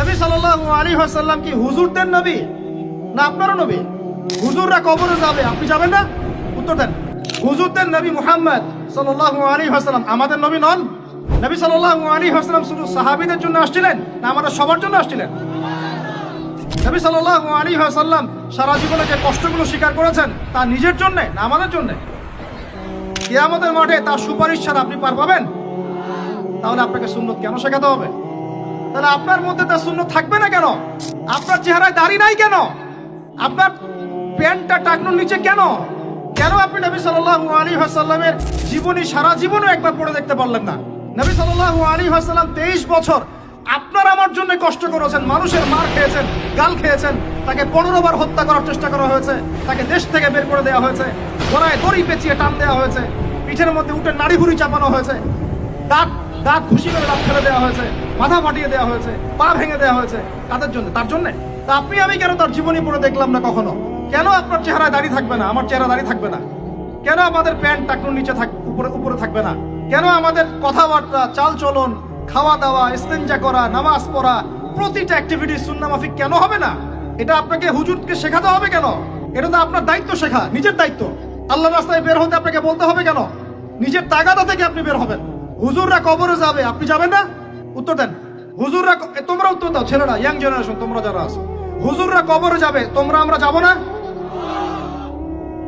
নবী সাল্লাল্লাহু আলাইহি ওয়াসাল্লাম কি হুজুরদের নবী না আপনারও নবী? হুজুররা কবরে যাবে, আপনি যাবেন না? উত্তর দেন। হুজুরদের নবী মুহাম্মদ সাল্লাল্লাহু আলাইহি ওয়াসাল্লাম আমাদের নবী নন? নবী সাল্লাল্লাহু আলাইহি ওয়াসাল্লাম শুধু সাহাবীদের জন্য আসছিলেন না আমাদের সবার জন্য আসছিলেন? নবী সাল্লাল্লাহু আলাইহি ওয়াসাল্লাম সারা জীবনে যে কষ্টগুলো স্বীকার করেছেন তা নিজের জন্য না আমাদের জন্য? কিয়ামতের মাঠে তার সুপারিশ ছাড়া আপনি পার পাবেন? তাহলে আপনাকে সুন্নত কেন শেখাতে হবে? তাহলে আপনার মধ্যে তার সুন্নত থাকবে না কেন? আপনার চেহারায় দাড়ি নাই কেন? আপনার প্যান্টটা টাকনোর নিচে কেন? কেন আপনি নবী সাল্লাল্লাহু আলাইহি ওয়াসাল্লামের জীবনী সারা জীবনও একবার পড়ে দেখতে পারলেন না? নবী সাল্লাল্লাহু আলাইহি ওয়াসাল্লাম 23 বছর আপনার আমার জন্য কষ্ট করেছেন, মানুষের মার খেয়েছেন, গাল খেয়েছেন, তাকে 15 বার হত্যা করার চেষ্টা করা হয়েছে, তাকে দেশ থেকে বের করে দেওয়া হয়েছে, গলায় দড়ি পেঁচিয়ে টান দেওয়া হয়েছে, পিঠের মধ্যে উঠে নাড়ি ভুড়ি চাপানো হয়েছে, দাঁত ঘুষি করে দাঁত ফেলে দেওয়া হয়েছে, মাথা ফাটিয়ে দেওয়া হয়েছে, পা ভেঙে দেওয়া হয়েছে। কাদের জন্য? তার জন্য। তা আপনি আমি কেন তার জীবনী পড়ে দেখলাম না কখনো? কেন আপনার চেহারায় দাড়ি থাকবে না, আমার চেহারা দাড়ি থাকবে না? কেন আমাদের প্যান্ট টাকনুর নিচে উপরে থাকবে না? কেন আমাদের কথাবার্তা, চাল চলন, খাওয়া দাওয়া, ইস্তেঞ্জা করা, নামাজ পড়া, প্রতিটা অ্যাক্টিভিটি সুন্নাহ মাফিক কেন হবে না? এটা আপনাকে হুজুরকে শেখাতে হবে কেন? এটা তো আপনার দায়িত্ব শেখা, নিজের দায়িত্ব। আল্লাহর রাস্তায় বের হতে আপনাকে বলতে হবে কেন? নিজের তাগাদা থেকে আপনি বের হবেন। হুজুররা কবরে যাবে, আপনি যাবেন না? উত্তর দেন। হুজুররা, তোমরা উত্তর দাও, ছেলেরা, ইয়াং জেনারেশন, তোমরা যারা আছো, হুজুররা কবরে যাবে, আমরা যাব না?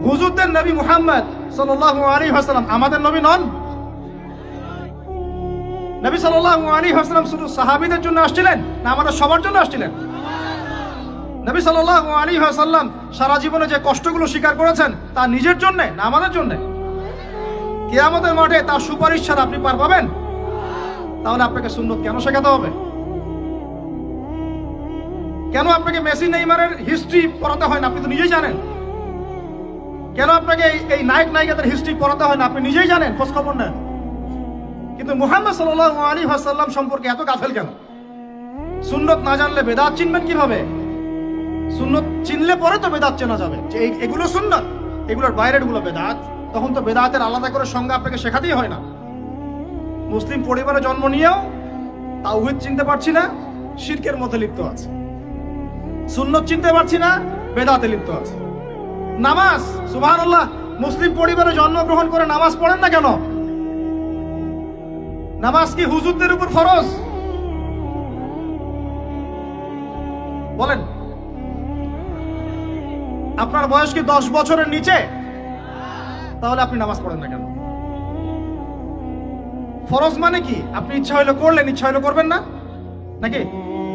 হুজুরদের নবী মুহাম্মদ সাল্লাল্লাহু আলাইহি ওয়াসাল্লাম আমাদের নবী নন? নবী সাল্লাল্লাহু আলাইহি ওয়াসাল্লাম শুধু সাহাবীদের জন্য আসছিলেন না আমাদের সবার জন্য আসছিলেন? নবী সাল্লাল্লাহু আলাইহি ওয়াসাল্লাম সারা জীবনে যে কষ্টগুলো স্বীকার করেছেন তা নিজের জন্য না আমাদের জন্য? কিয়ামতের মাঠে তার সুপারিশ ছাড়া আপনি পার পাবেন? তাহলে আপনাকে সুন্নত কেন শেখাতে হবে? কেন আপনাকে মেসি নেইমারের হিস্ট্রি পড়াতে হয় না? আপনি তো নিজেই জানেন। কেন আপনাকে এই নায়ক নায়িকাদের হিস্ট্রি পড়াতে হয় না? আপনি নিজেই জানেন, খোঁজ খবর নেন। কিন্তু মুহাম্মদ সাল্লাল্লাহু আলাইহি ওয়াসাল্লাম সম্পর্কে এত গাফেল কেন? সুন্নত না জানলে বেদাত চিনবেন কিভাবে? সুন্নত চিনলে পরে তো বেদাত চেনা যাবে যে এগুলো সুন্নত, এগুলোর বাইরের গুলো বেদাত। তখন তো বেদাতের আলাদা করে সংজ্ঞা আপনাকে শেখাতেই হয় না। মুসলিম পরিবারে জন্ম নিয়েও তাওহীদ চিনতে পারছি না, শিরকের মধ্যে লিপ্ত আছে। সুন্নত চিনতে পারছি না, বেদাতে লিপ্ত আছে। নামাজ, সুবহানাল্লাহ, মুসলিম পরিবারে জন্মগ্রহণ করে নামাজ পড়েন না কেন? নামাজ কি হুজুরদের উপর ফরজ? বলেন। আপনার বয়স কি 10 বছরের নিচে? তাহলে আপনি নামাজ পড়েন না কেন? ফরজ মানে কি? আপনি ইচ্ছা হইলে করলেন, ইচ্ছা হইলে করবেন না, নাকি?